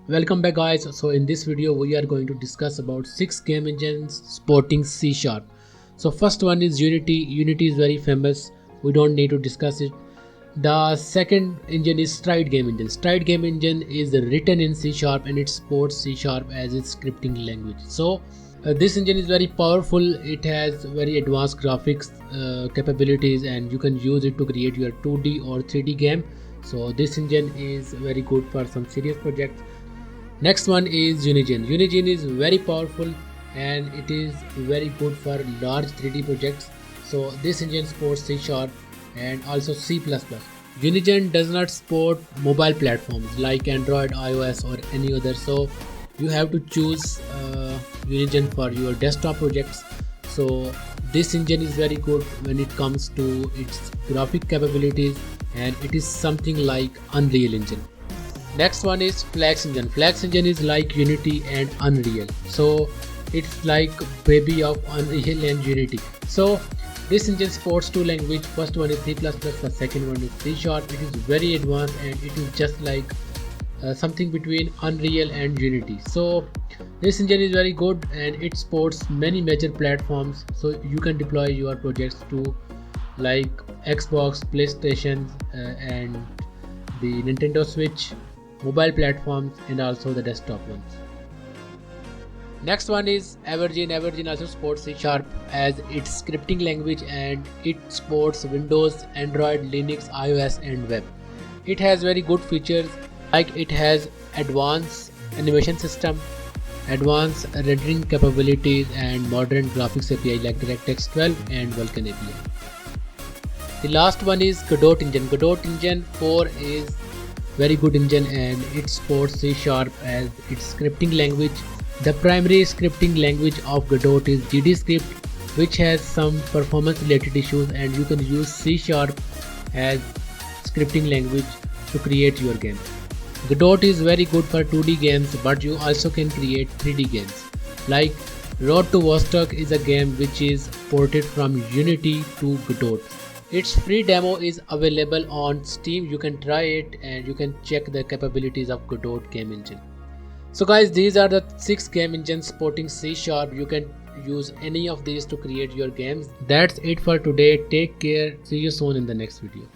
Welcome back guys. So in this video we are going to discuss about 6 game engines supporting C#. So first one is Unity. Unity is very famous. We don't need to discuss it. The second engine is Stride game engine. Stride game engine is written in C# and it supports C# as its scripting language. So this engine is very powerful. It has very advanced graphics capabilities and you can use it to create your 2D or 3D game. So this engine is very good for some serious projects. Next one is Unigine. Unigine is very powerful and it is very good for large 3D projects. So this engine supports C# and also C++. Unigine does not support mobile platforms like Android, iOS or any other. So you have to choose Unigine for your desktop projects. So this engine is very good when it comes to its graphic capabilities and it is something like Unreal Engine. Next one is Flex Engine. Flex Engine is like Unity and Unreal. So it's like baby of Unreal and Unity. So this engine supports two languages. First one is C++, the second one is C#. It is very advanced and it is just like something between Unreal and Unity. So this engine is very good and it supports many major platforms. So you can deploy your projects to like Xbox, PlayStation and the Nintendo Switch, mobile platforms and also the desktop ones. Next one is Evergene. Evergene also supports C# as its scripting language and it supports Windows, Android, Linux, iOS and web. It has very good features like it has advanced animation system, advanced rendering capabilities and modern graphics API like DirectX 12 and Vulkan API. The last one is Godot engine. Godot engine 4 is very good engine and it supports C# as its scripting language. The primary scripting language of Godot is GDScript, which has some performance related issues, and you can use C# as scripting language to create your game. Godot is very good for 2D games, but you also can create 3D games. Like Road to Vostok is a game which is ported from Unity to Godot. Its free demo is available on Steam. You can try it and you can check the capabilities of Godot game engine. So guys, these are the 6 game engines supporting C#. You can use any of these to create your games. That's it for today. Take care. See you soon in the next video.